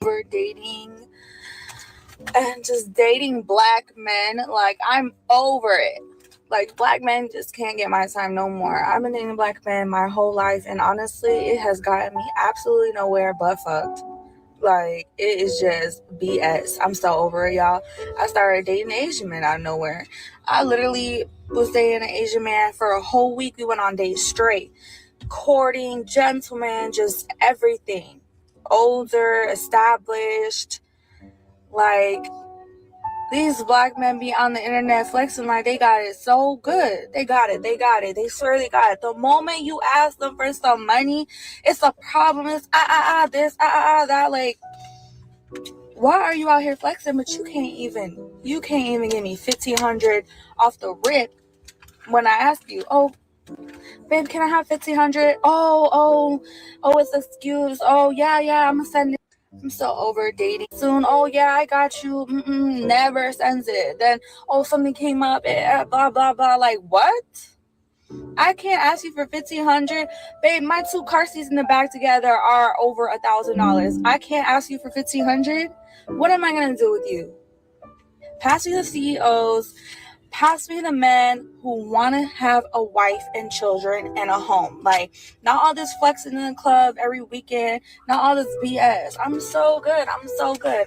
over dating and just dating black men. Like, I'm over it. Like, black men just can't get my time no more. I've been dating black men my whole life, and honestly, it has gotten me absolutely nowhere but fucked. Like, it is just BS. I'm so over it, y'all. I started dating an Asian man out of nowhere. I literally was dating an Asian man for a whole week. We went on dates straight. Courting, gentleman, just everything. Older, established. Like, these black men be on the internet flexing like they got it so good. They got it. They swear they got it. The moment you ask them for some money, it's a problem. It's this, that. Like, why are you out here flexing? But you can't even give me $1,500 off the rip when I ask you, oh, babe, can I have $1,500? Oh, it's excuse. Oh, yeah, I'm gonna send it. I'm so over dating. Soon, oh yeah, I got you. Never sends it. Then, oh, something came up. Blah blah blah. Like, what? I can't ask you for $1,500, babe. My 2 car seats in the back together are over $1,000. I can't ask you for $1,500. What am I gonna do with you? Pass me the CEOs. Pass me the men who want to have a wife and children and a home. Like, not all this flexing in the club every weekend. Not all this BS. I'm so good.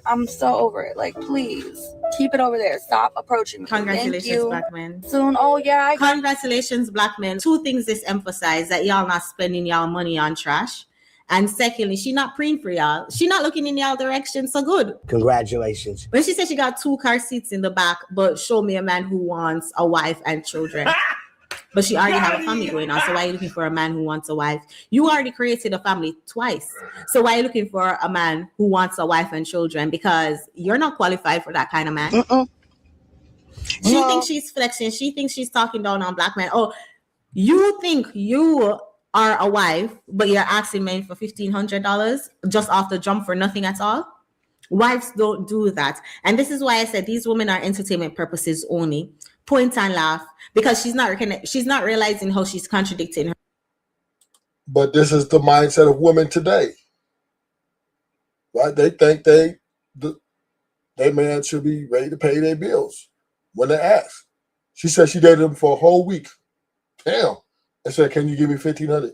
I'm so over it. Like, please keep it over there. Stop approaching me. Congratulations, black men. Soon. Oh yeah. Congratulations, black men. 2 things this emphasize: that y'all not spending y'all money on trash. And secondly, she not praying for y'all. She not looking in y'all direction. So good. Congratulations. When she said she got 2 car seats in the back, but show me a man who wants a wife and children. But she already have a family going on. So why are you looking for a man who wants a wife? You already created a family twice. So why are you looking for a man who wants a wife and children? Because you're not qualified for that kind of man. She thinks she's flexing. She thinks she's talking down on black men. Oh, you think you are a wife, but you're asking men for $1,500 just off the jump for nothing at all? Wives don't do that. And this is why I said these women are entertainment purposes only. Point and laugh, because she's not realizing how she's contradicting her. But this is the mindset of women today, right? They think they man should be ready to pay their bills when they ask. She said she dated him for a whole week. Damn. I said, can you give me $1,500?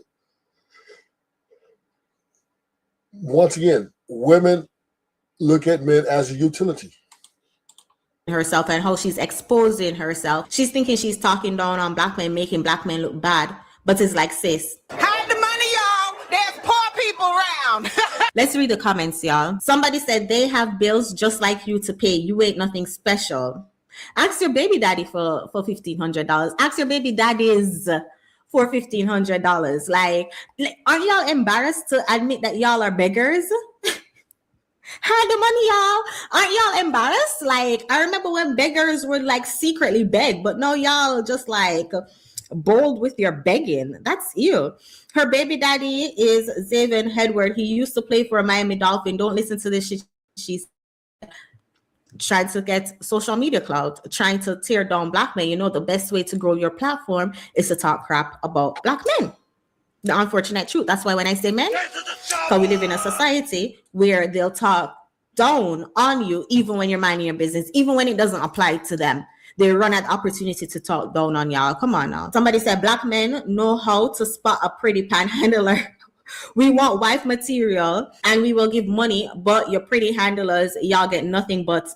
Once again, women look at men as a utility. Herself and how she's exposing herself. She's thinking she's talking down on black men, making black men look bad. But it's like, sis, hide the money, y'all. There's poor people around. Let's read the comments, y'all. Somebody said they have bills just like you to pay. You ain't nothing special. Ask your baby daddy for $1,500. Ask your baby daddies for $1,500. Like, aren't y'all embarrassed to admit that y'all are beggars? Hide the money, y'all. Aren't y'all embarrassed? Like, I remember when beggars would like secretly beg, but no, y'all just like bold with your begging. That's you. Her baby daddy is Xavier Edward. He used to play for a Miami Dolphin. Don't listen to this shit. She's trying to get social media clout, trying to tear down black men. You know, the best way to grow your platform is to talk crap about black men. The unfortunate truth. That's why when I say men, because we live in a society where they'll talk down on you even when you're minding your business, even when it doesn't apply to them. They run at opportunity to talk down on y'all. Come on now. Somebody said black men know how to spot a pretty panhandler. We want wife material and we will give money, but your pretty handlers, y'all get nothing but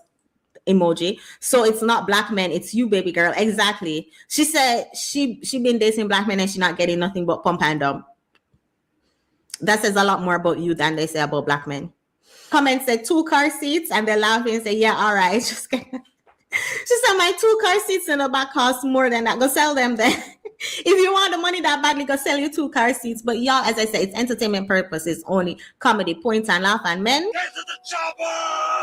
emoji. So it's not black men, it's you, baby girl. Exactly. She said she been dating black men and she not getting nothing but pump and dump. That says a lot more about you than they say about black men. Comment said 2 car seats and they're laughing and say, yeah, all right. Just kidding. She said my 2 car seats in the back cost more than that. Go sell them then. If you want the money that badly, go sell your 2 car seats. But y'all, as I said, it's entertainment purposes only. Comedy, point and laugh, and men.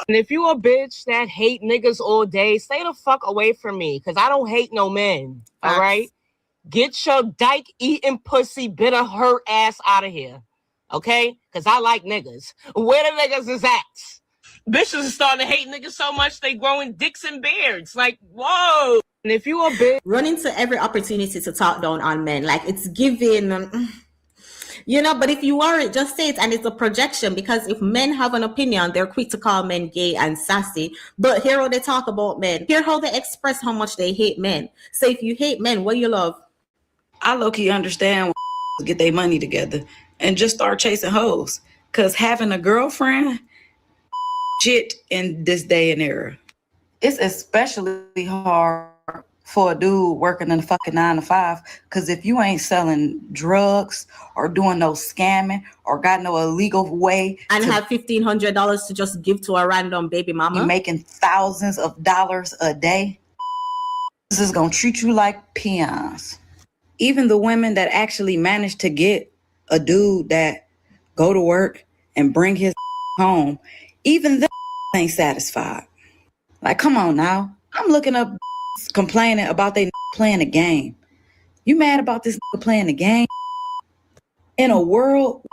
And if you a bitch that hate niggas all day, stay the fuck away from me, because I don't hate no men. All right? Get your dyke eating pussy bitter hurt ass out of here. Okay? Because I like niggas. Where the niggas is at? Bitches are starting to hate niggas so much they growing dicks and beards. Like, whoa. And if you a bitch, run into every opportunity to talk down on men. Like, it's giving You know, but if you aren't, just say it, and it's a projection, because if men have an opinion, they're quick to call men gay and sassy. But hear how they talk about men. Hear how they express how much they hate men. So if you hate men, what do you love? I low-key understand when get their money together and just start chasing hoes. Because having a girlfriend, shit in this day and era. It's especially hard for a dude working in a fucking 9 to 5. Because if you ain't selling drugs or doing no scamming or got no illegal way And to have $1,500 to just give to a random baby be mama. making thousands of dollars a day, this is gonna treat you like peons. Even the women that actually manage to get a dude that go to work and bring his home, even them ain't satisfied. Like, come on now. I'm looking up complaining about they playing a game. You mad about this playing the game? In a world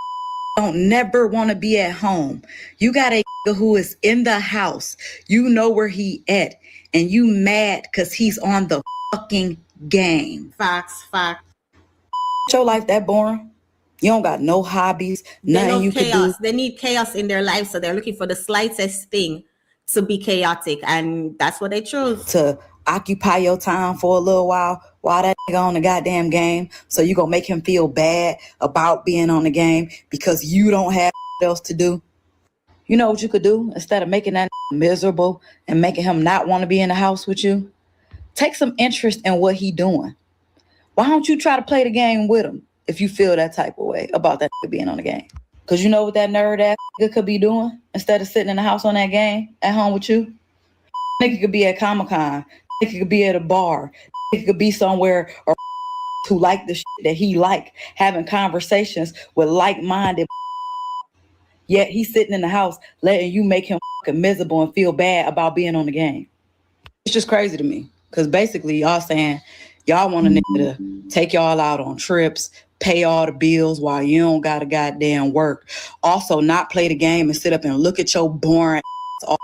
don't never want to be at home. You got a who is in the house. You know where he at. And you mad because he's on the fucking game. Facts. Your life that boring? You don't got no hobbies, They nothing love you can do. chaos. They need chaos in their life, so they're looking for the slightest thing to be chaotic, and that's what they chose. To occupy your time for a little while that nigga on the goddamn game. So you gonna make him feel bad about being on the game because you don't have else to do. You know what you could do instead of making that miserable and making him not want to be in the house with you? Take some interest in what he doing. Why don't you try to play the game with him if you feel that type of way about that being on the game? Because you know what that nerd ass could be doing instead of sitting in the house on that game at home with you? Nigga could be at Comic-Con. Nigga could be at a bar. Nigga could be somewhere or who like the shit that he like, having conversations with like-minded. Yet he's sitting in the house letting you make him fucking miserable and feel bad about being on the game. It's just crazy to me. Because basically y'all saying y'all want a nigga to take y'all out on trips, pay all the bills while you don't got to goddamn work. Also not play the game and sit up and look at your boring ass all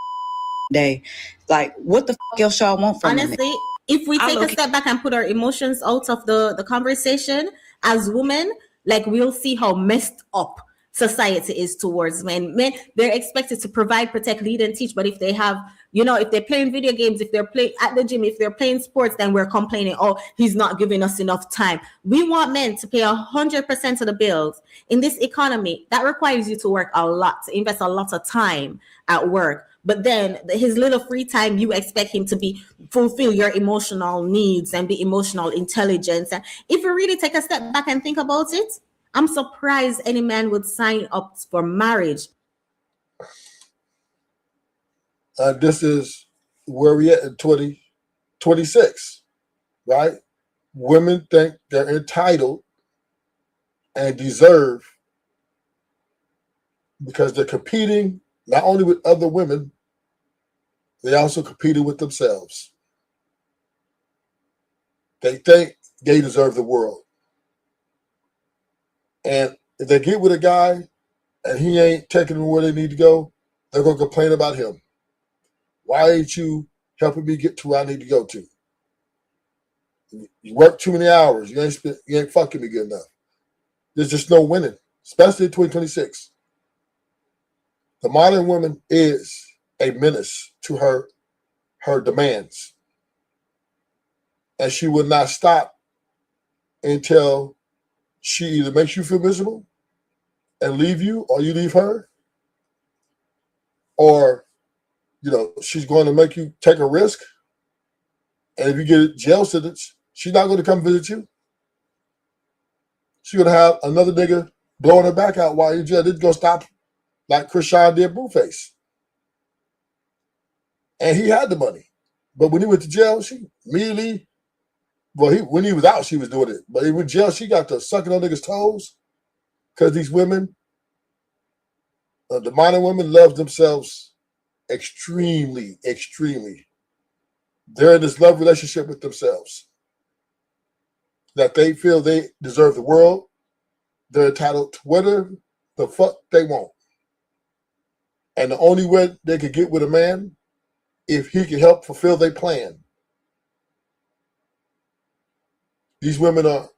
day. Like, what the fuck else y'all want from me? Honestly, if we take a step back and put our emotions out of the conversation as women, like, we'll see how messed up society is towards men. Men, they're expected to provide, protect, lead, and teach. But if they have, you know, if they're playing video games, if they're playing at the gym, if they're playing sports, then we're complaining, oh, he's not giving us enough time. We want men to pay 100% of the bills. In this economy, that requires you to work a lot, to invest a lot of time at work. But then his little free time, you expect him to fulfill your emotional needs and be emotional intelligence. And if you really take a step back and think about it, I'm surprised any man would sign up for marriage. This is where we at in 2026, right? Women think they're entitled and deserve because they're competing not only with other women, they also competed with themselves. They think they deserve the world. And if they get with a guy and he ain't taking them where they need to go, they're going to complain about him. Why ain't you helping me get to where I need to go to? You work too many hours. You ain't fucking me good enough. There's just no winning, especially in 2026. The modern woman is a menace to her demands. And she will not stop until she either makes you feel miserable and leave you, or you leave her, or, you know, she's going to make you take a risk. And if you get a jail sentence, she's not going to come visit you. She's going to have another nigga blowing her back out while you're in jail. This is going to stop like Krishan did Blueface. And he had the money. But when he went to jail, she immediately, when he was out, she was doing it. But in jail, she got to sucking on niggas' toes because these women, the modern women, love themselves extremely, extremely. They're in this love relationship with themselves that they feel they deserve the world. They're entitled to whatever the fuck they want. And the only way they could get with a man if he can help fulfill their plan. These women are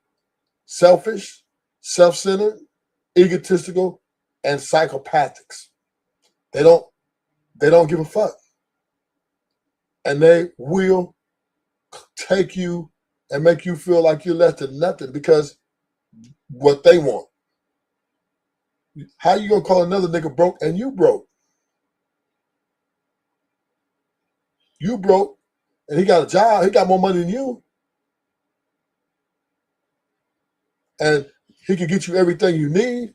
selfish, self-centered, egotistical, and psychopathics. They don't give a fuck. And they will take you and make you feel like you're less than nothing because what they want. How you gonna call another nigga broke and you broke? You broke and he got a job, he got more money than you. And he can get you everything you need.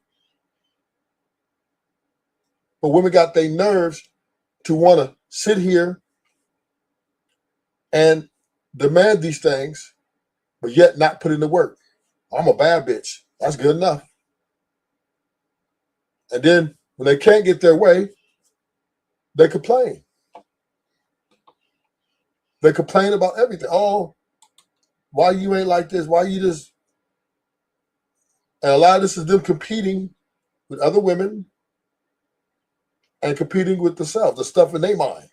But women got their nerves to want to sit here and demand these things, but yet not put in the work. I'm a bad bitch. That's good enough. And then when they can't get their way, they complain. They complain about everything. Oh, why you ain't like this? Why you just... And a lot of this is them competing with other women and competing with themselves, the stuff in their mind.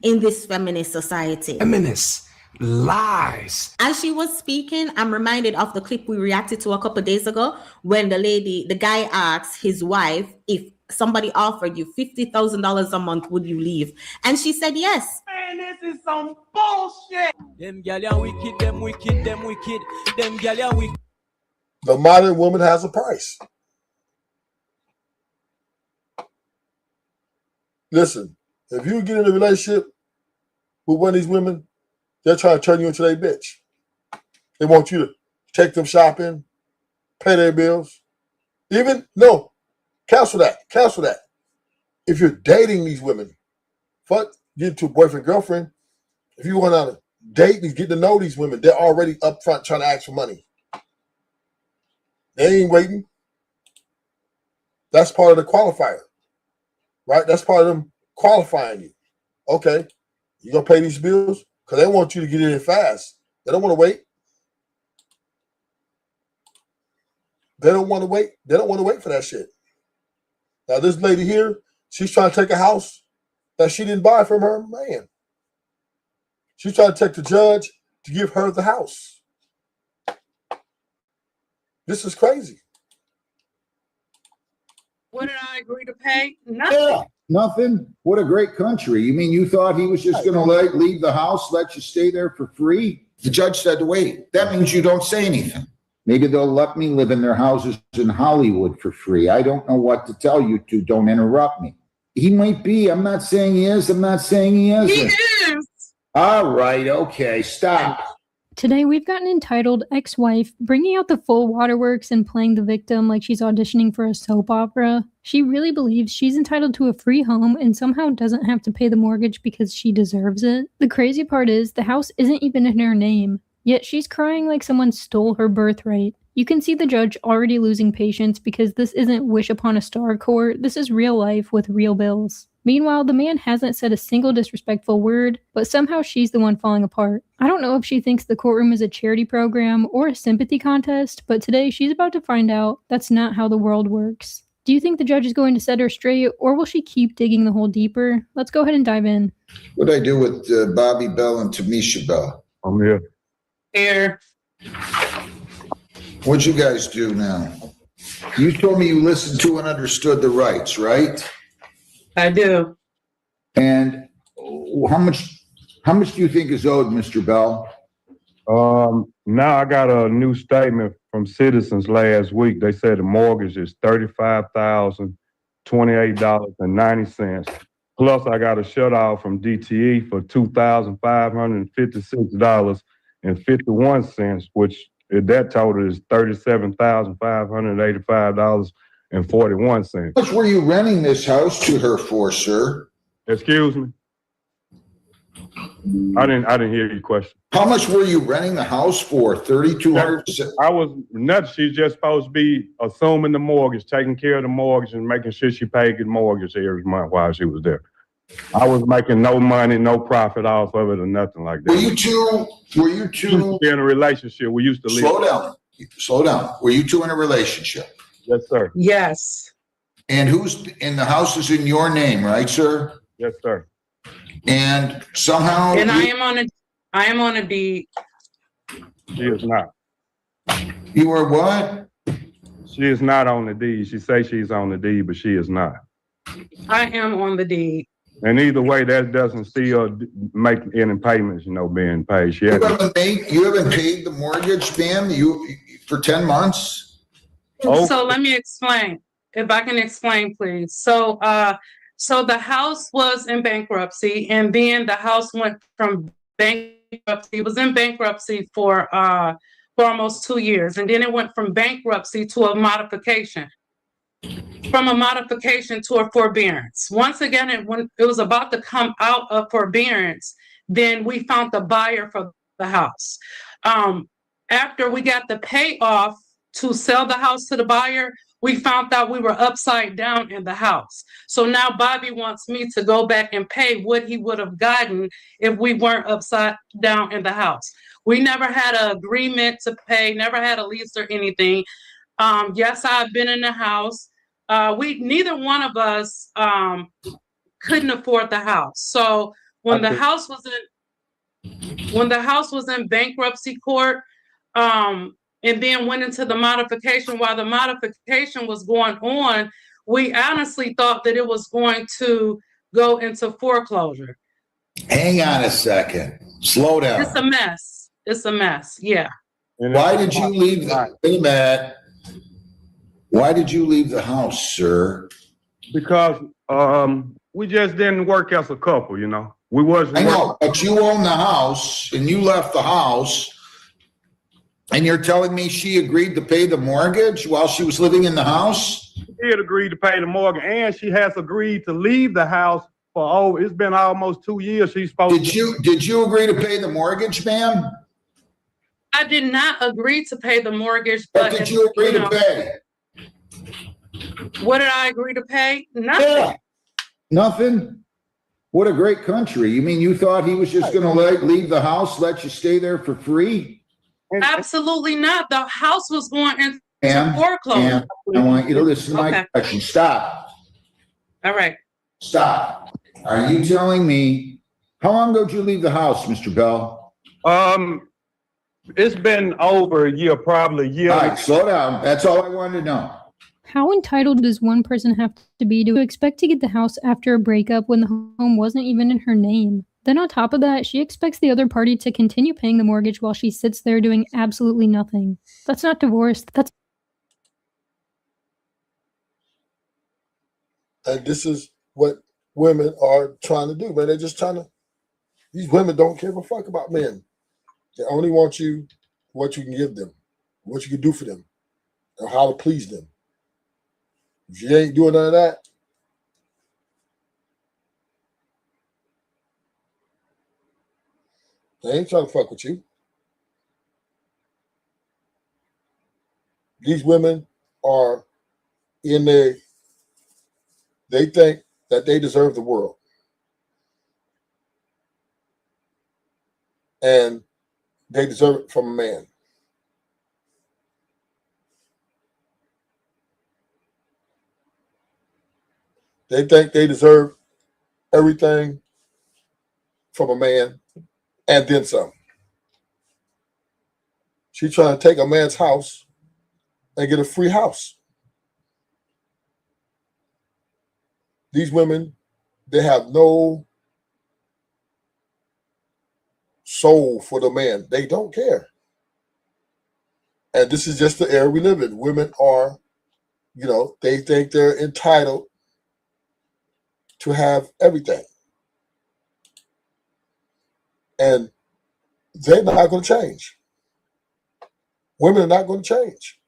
In this feminist society. Feminists, lies. As she was speaking, I'm reminded of the clip we reacted to a couple of days ago when the guy asked his wife, if somebody offered you $50,000 a month, would you leave? And she said yes. Man, this is some bullshit. Them gyal are wicked, them wicked, them wicked. Them gyal are wicked. The modern woman has a price. Listen, if you get in a relationship with one of these women, they're trying to turn you into their bitch. They want you to take them shopping, pay their bills. Cancel that. If you're dating these women, get to a boyfriend, girlfriend. If you want on a date and get to know these women, they're already up front trying to ask for money. They ain't waiting. That's part of the qualifier, right? That's part of them qualifying you. Okay, you gonna pay these bills? Because they want you to get in fast. They don't want to wait. They don't want to wait. They don't want to wait for that shit. Now, this lady here, she's trying to take a house that she didn't buy from her man. She's trying to take the judge to give her the house. This is crazy. What did I agree to pay? Nothing. Yeah, nothing. What a great country. You mean you thought he was just going to leave the house, let you stay there for free? The judge said to wait. That means you don't say anything. Maybe they'll let me live in their houses in Hollywood for free. I don't know what to tell you two. Don't interrupt me. He might be. I'm not saying he is. I'm not saying he isn't. He is. All right. Okay. Stop. Today, we've got an entitled ex-wife bringing out the full waterworks and playing the victim like she's auditioning for a soap opera. She really believes she's entitled to a free home and somehow doesn't have to pay the mortgage because she deserves it. The crazy part is the house isn't even in her name, yet she's crying like someone stole her birthright. You can see the judge already losing patience because this isn't Wish Upon a Star court, this is real life with real bills. Meanwhile, the man hasn't said a single disrespectful word, but somehow she's the one falling apart. I don't know if she thinks the courtroom is a charity program or a sympathy contest, but today she's about to find out that's not how the world works. Do you think the judge is going to set her straight, or will she keep digging the hole deeper? Let's go ahead and dive in. What'd I do with Bobby Bell and Tamisha Bell? I'm here. Here. What'd you guys do now? You told me you listened to and understood the rights, right? I do. And how much do you think is owed, Mr. Bell? Now I got a new statement from Citizens last week. They said the mortgage is $35,028.90. Plus I got a shut off from DTE for $2,556.51, which that total is $37,585.41. How much were you renting this house to her for, sir? Excuse me? I didn't hear your question. How much were you renting the house for? $3,200? I was nuts. She's just supposed to be assuming the mortgage, taking care of the mortgage, and making sure she paid the mortgage every month while she was there. I was making no money, no profit off of it, or nothing like that. Were you two in a relationship? We used to live. Slow down. Were you two in a relationship? Yes, sir. Yes. And the house is in your name, right, sir? Yes, sir. And somehow. And I am on a deed. She is not. You were what? She is not on the deed. She say she's on the deed, but she is not. I am on the deed. And either way, that doesn't still make any payments, being paid. You haven't paid the mortgage, ma'am, for 10 months? Oh. So let me explain, if I can explain, please. So the house was in bankruptcy, and then the house went from bankruptcy. It was in bankruptcy for almost 2 years, and then it went from bankruptcy to a modification. From a modification to a forbearance. Once again, when it was about to come out of forbearance, then we found the buyer for the house. After we got the payoff to sell the house to the buyer, we found out we were upside down in the house. So now Bobby wants me to go back and pay what he would have gotten if we weren't upside down in the house. We never had an agreement to pay, never had a lease or anything. Yes, I've been in the house. Neither one of us couldn't afford the house. So when the house was in bankruptcy court, and then went into the modification, while the modification was going on, we honestly thought that it was going to go into foreclosure. Hang on a second. Slow down. It's a mess. It's a mess. Yeah. Why did you leave wait a minute. Why did you leave the house, sir? Because we just didn't work as a couple, We wasn't. I know, but you own the house and you left the house, and you're telling me she agreed to pay the mortgage while she was living in the house? She did agree to pay the mortgage, and she has agreed to leave the house for it's been almost 2 years. She's supposed Did you agree to pay the mortgage, ma'am? I did not agree to pay the mortgage, but did you agree to pay? What did I agree to pay? Nothing. Yeah. Nothing? What a great country. You mean you thought he was just going to leave the house, let you stay there for free? Absolutely not. The house was going into foreclosure. I want you to listen to my question. Stop. All right. Stop. Are you telling me, how long ago did you leave the house, Mr. Bell? It's been over a year, probably a year. All right, slow down. That's all I wanted to know. How entitled does one person have to be to expect to get the house after a breakup when the home wasn't even in her name? Then on top of that, she expects the other party to continue paying the mortgage while she sits there doing absolutely nothing. That's not divorce. And this is what women are trying to do, man. They're just trying to. These women don't give a fuck about men. They only want you, what you can give them, what you can do for them, and how to please them. If you ain't doing none of that, they ain't trying to fuck with you. These women are they think that they deserve the world. And they deserve it from a man. They think they deserve everything from a man and then some. She's trying to take a man's house and get a free house. These women, they have no soul for the man. They don't care. And this is just the era we live in. Women are, they think they're entitled to have everything. And they're not going to change. Women are not going to change.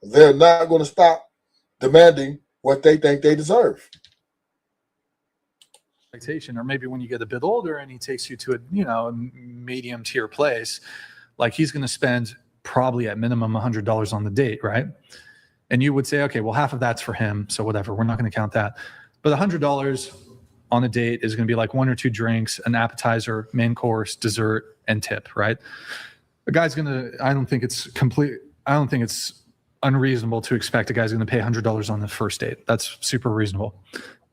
They're not going to stop demanding what they think they deserve. Or maybe when you get a bit older and he takes you to a medium tier place, like he's going to spend probably at minimum $100 on the date, right? And you would say, okay, well, half of that's for him, so whatever, we're not going to count that. But $100 on a date is going to be like 1 or 2 drinks, an appetizer, main course, dessert, and tip, right? A guy's going to, I don't think it's unreasonable to expect a guy's going to pay $100 on the first date. That's super reasonable,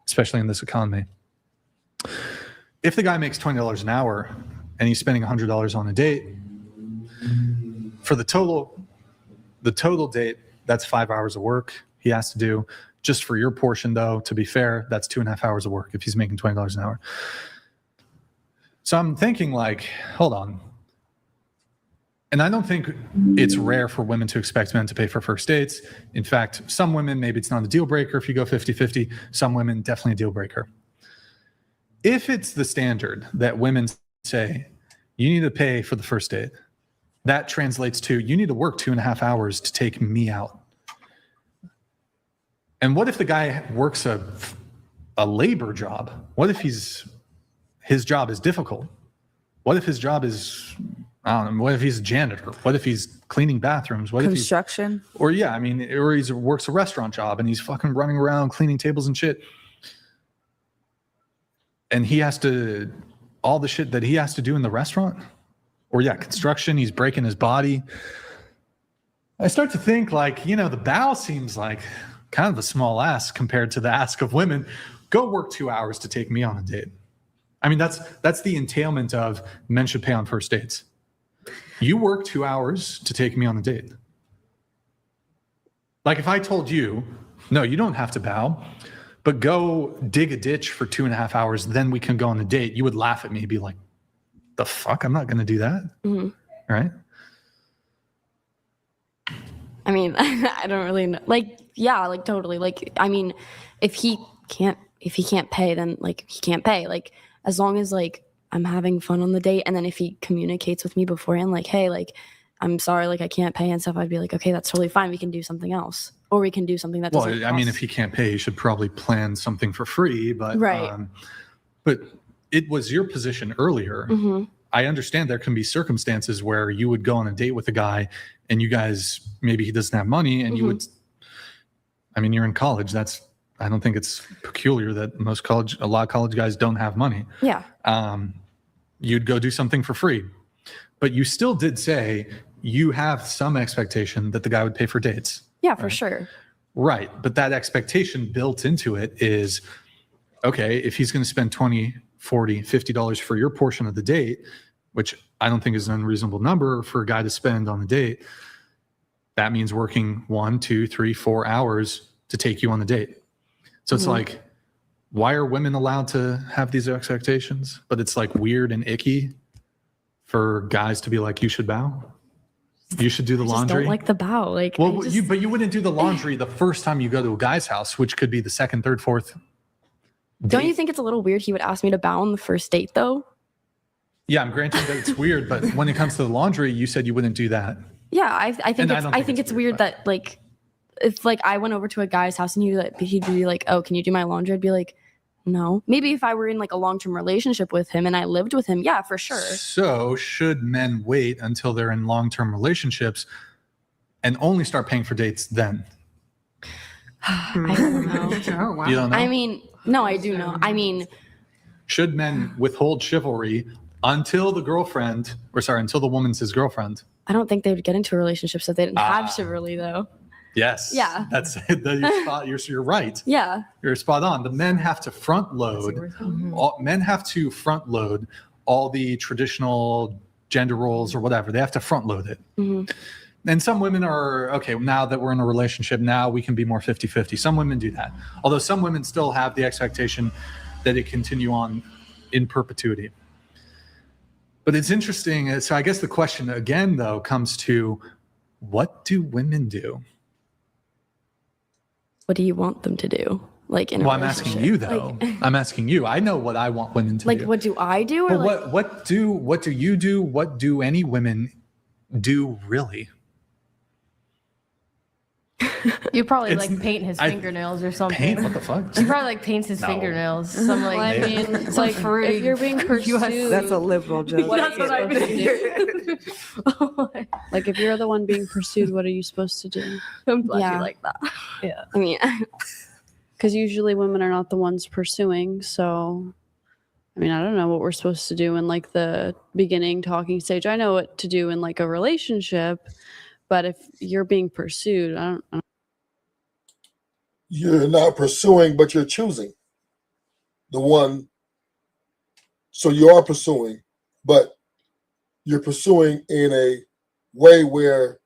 especially in this economy. If the guy makes $20 an hour, and he's spending $100 on a date, for the total date, that's 5 hours of work he has to do. Just for your portion, though, to be fair, that's 2.5 hours of work if he's making $20 an hour. So I'm thinking, like, hold on. And I don't think it's rare for women to expect men to pay for first dates. In fact, some women, maybe it's not a deal breaker if you go 50-50. Some women, definitely a deal breaker. If it's the standard that women say, you need to pay for the first date, that translates to, you need to work 2.5 hours to take me out. And what if the guy works a labor job? What if his job is difficult? What if his job is, I don't know, what if he's a janitor? What if he's cleaning bathrooms? What Construction? or he works a restaurant job and he's fucking running around cleaning tables and shit. And he has to, all the shit that he has to do in the restaurant? Or construction, he's breaking his body. I start to think, like, the bow seems like kind of a small ask compared to the ask of women. Go work 2 hours to take me on a date. I mean, that's the entailment of men should pay on first dates. You work 2 hours to take me on a date. Like, if I told you, no, you don't have to bow, but go dig a ditch for 2.5 hours, then we can go on a date, you would laugh at me, be like, the fuck? I'm not going to do that. Mm-hmm. Right? I mean, I don't really know. Like, yeah, like totally. Like, I mean, if he can't pay, then like he can't pay. Like, as long as like I'm having fun on the date, and then if he communicates with me beforehand, like, hey, like, I'm sorry, like I can't pay and stuff, I'd be like, okay, that's totally fine. We can do something else, or we can do something that doesn't. Well, I mean, if he can't pay, he should probably plan something for free. But right. But it was your position earlier. Mm-hmm. I understand there can be circumstances where you would go on a date with a guy and you guys, maybe he doesn't have money and you would, I mean, you're in college. I don't think it's peculiar that a lot of college guys don't have money. Yeah. You'd go do something for free, but you still did say you have some expectation that the guy would pay for dates. Yeah, for sure. Right. But that expectation built into it is, okay, if he's going to spend $20, $40, $50 for your portion of the date, which I don't think is an unreasonable number for a guy to spend on the date, that means working 1, 2, 3, 4 hours to take you on the date. So it's like, why are women allowed to have these expectations? But it's like weird and icky for guys to be like, you should bow. You should do the laundry. I don't like the bow. Like, well, but you wouldn't do the laundry the first time you go to a guy's house, which could be the second, third, fourth. Don't you think it's a little weird he would ask me to bow on the first date, though? Yeah, I'm granting that it's weird, but when it comes to the laundry, you said you wouldn't do that. Yeah, I think it's weird that like, if like I went over to a guy's house and he'd be like, oh, can you do my laundry? I'd be like, no. Maybe if I were in like a long-term relationship with him and I lived with him, yeah, for sure. So should men wait until they're in long-term relationships and only start paying for dates then? I don't know. Oh, wow. You don't know? I mean, no, I do know. I mean, should men withhold chivalry until until the woman's his girlfriend? I don't think they would get into a relationship so they didn't have chivalry, though. Yes. Yeah. You're right. Yeah. You're spot on. The men have to front load. Men have to front load all the traditional gender roles or whatever. They have to front load it. Mm-hmm. And some women are, okay, now that we're in a relationship, now we can be more 50-50. Some women do that. Although some women still have the expectation that it continue on in perpetuity. But it's interesting. So I guess the question again, though, comes to, what do women do? What do you want them to do? Like in a I'm asking you, though. Like, I'm asking you. I know what I want women to do. Like, what do I do? Or but what do you do? What do any women do, really? You probably like paint his fingernails or something. Paint? What the fuck? He probably like paints his fingernails. Some like, I mean, it's like like if you're being pursued, That's a liberal joke. That's what I mean. like if you're the one being pursued, what are you supposed to do? I'm glad you like that. Yeah. I mean, because usually women are not the ones pursuing. So, I mean, I don't know what we're supposed to do in like the beginning talking stage. I know what to do in like a relationship, but if you're being pursued, I don't. You're not pursuing, but you're choosing the one. So you are pursuing, but you're pursuing in a way where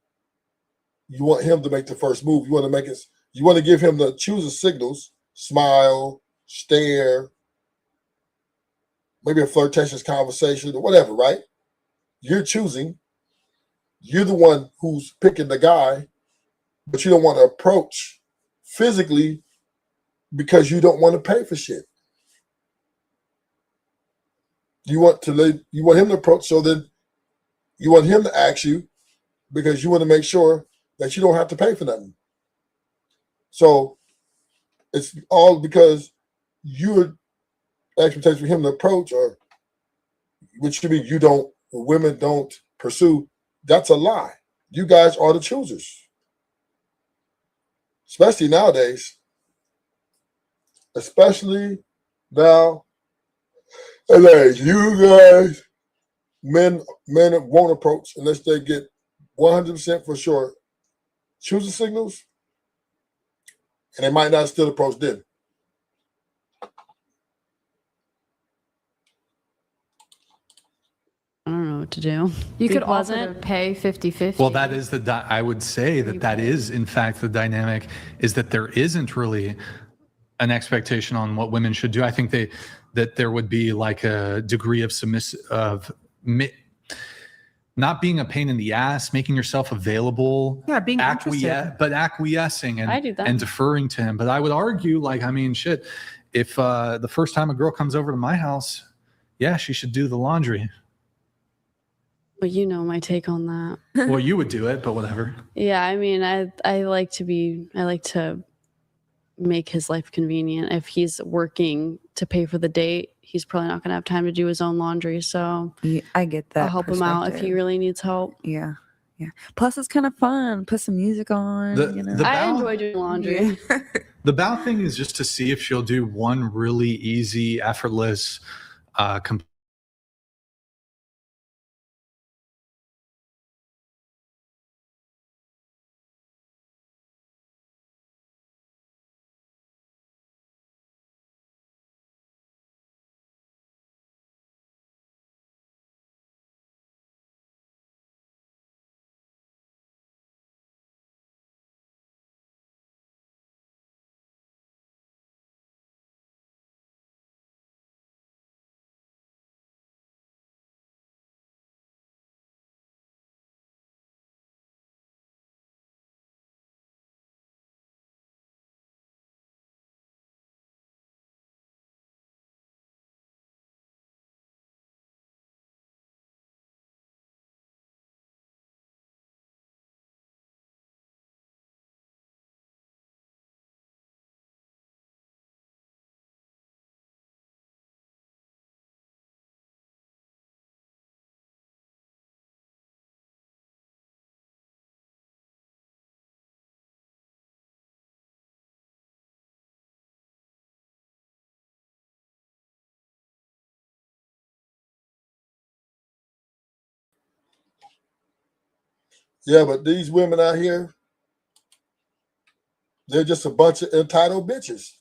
you want him to make the first move. You want to make it. You want to give him the choose the signals: smile, stare, maybe a flirtatious conversation or whatever. Right? You're choosing. You're the one who's picking the guy, but you don't want to approach physically because you don't want to pay for shit. You want him to approach, so then you want him to ask you because you want to make sure that you don't have to pay for nothing. So it's all because your expectation for him to approach, or which mean women don't pursue. That's a lie. You guys are the choosers, especially nowadays. Especially now, you guys, men won't approach unless they get 100% for sure. Choose the signals, and they might not still approach then. I don't know what to do. You Be could also pleasant. pay 50-50. Well, that is I would say that is, in fact, the dynamic is that there isn't really an expectation on what women should do. I think that there would be like a degree of not being a pain in the ass, making yourself available. Yeah, being interested. but acquiescing I do that. and deferring to him. But I would argue, like, I mean, shit, if the first time a girl comes over to my house, yeah, she should do the laundry. But you know my take on that. Well, you would do it, but whatever. Yeah, I mean, I like to make his life convenient. If he's working to pay for the date, he's probably not going to have time to do his own laundry. So Yeah, I get that. I'll help him out if he perspective. really needs help. Yeah. Plus, it's kind of fun. Put some music on. I enjoy doing laundry. The bow thing is just to see if she'll do one really easy, effortless, Yeah, but these women out here, they're just a bunch of entitled bitches.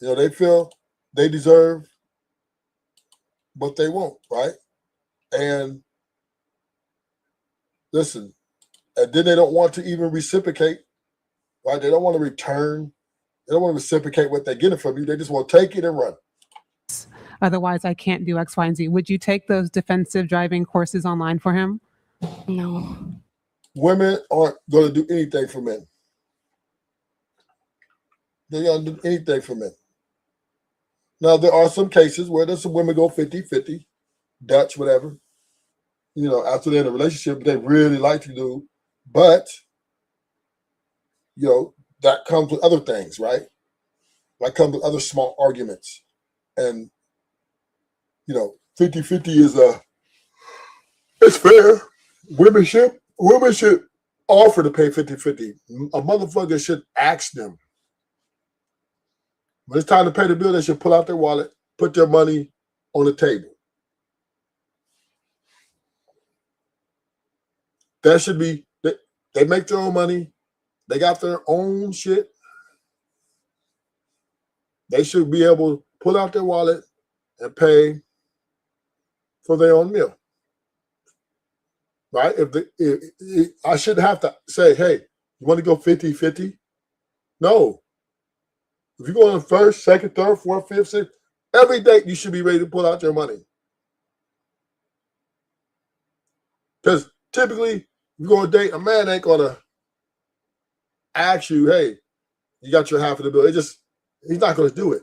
They feel they deserve what they want, right? And listen, and then they don't want to even reciprocate, right? They don't want to return. They don't want to reciprocate what they're getting from you. They just want to take it and run. Otherwise, I can't do X, Y, and Z. Would you take those defensive driving courses online for him? No. Women aren't going to do anything for men. They're going to do anything for men. Now, there are some cases where there's some women go 50-50, Dutch, whatever. After they're in a relationship, they really like to do. But, that comes with other things, right? That comes with other small arguments. And, 50-50 is it's fair. Women should offer to pay 50-50. A motherfucker should ask them. When it's time to pay the bill, they should pull out their wallet, put their money on the table. That should be, they make their own money. They got their own shit. They should be able to pull out their wallet and pay for their own meal. Right? If I shouldn't have to say, hey, you want to go 50-50? No. If you go on first, second, third, fourth, fifth, sixth, every date you should be ready to pull out your money. Because typically, if you go on a date, a man ain't gonna ask you, hey, you got your half of the bill. He's not gonna do it.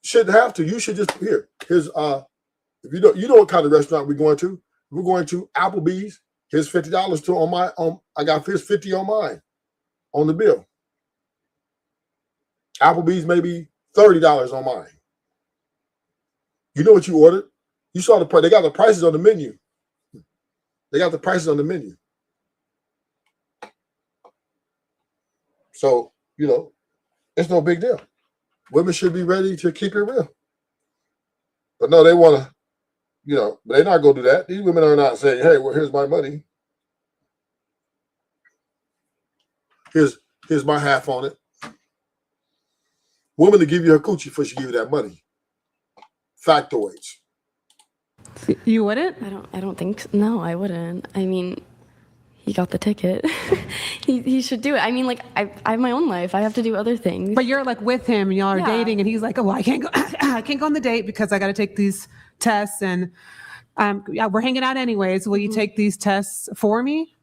You shouldn't have to. You should just here's if you know what kind of restaurant we're going to. We're going to Applebee's. Here's $50 to on my I got here's 50 on mine on the bill. Applebee's maybe $30 on mine. You know what you ordered? You saw the price. They got the prices on the menu. They got the prices on the menu. So, it's no big deal. Women should be ready to keep it real. But no, they want to, but they're not going to do that. These women are not saying, hey, well, here's my money. Here's my half on it. Woman to give you her coochie before she give you that money. Factoids. You wouldn't? I don't think so. No, I wouldn't. I mean, he got the ticket. he should do it. I mean, like I have my own life. I have to do other things. But you're like with him, y'all are dating, and he's like, oh, well, I can't go I can't go on the date because I got to take these tests, and we're hanging out anyways. Will you take these tests for me?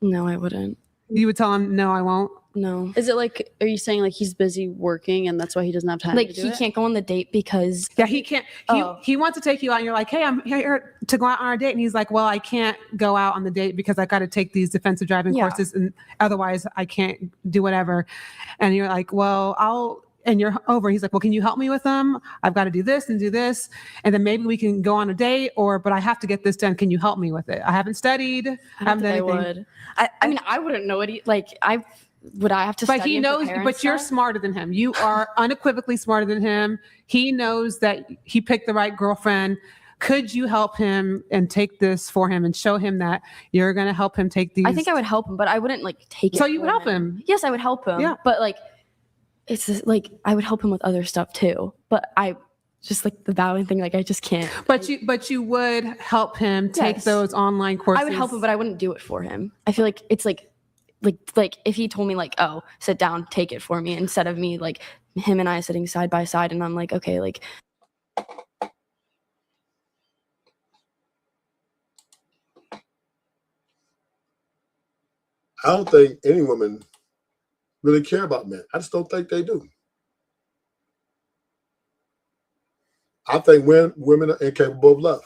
No, I wouldn't. You would tell him, no, I won't. No. Is it like, are you saying like he's busy working and that's why he doesn't have time Like to do he it? can't go on the date because he can't. He wants to take you out, and you're like, hey, I'm here to go out on our date, and he's like, well, I can't go out on the date because I got to take these defensive driving courses, and otherwise I can't do whatever. And you're like, well, and you're over. He's like, well, can you help me with them? I've got to do this and do this, and then maybe we can go on a date. But I have to get this done. Can you help me with it? I haven't studied. I haven't done anything. would. I mean, I wouldn't know it. Would I have to? But study he and knows. prepare and But you're stuff? smarter than him. You are unequivocally smarter than him. He knows that he picked the right girlfriend. Could you help him and take this for him and show him that you're going to help him take these? I think I would help him, but I wouldn't take it. So you for would help him? Yes, I would help him. Yeah. But it's just, I would help him with other stuff too. But I just the bowing thing, I just can't. But you would help him take Yes. those online courses. I would help him, but I wouldn't do it for him. I feel like it's like if he told me oh, sit down, take it for me, instead of me him and I sitting side by side, and I'm like, okay, I don't think any women really care about men. I just don't think they do. I think women are incapable of love.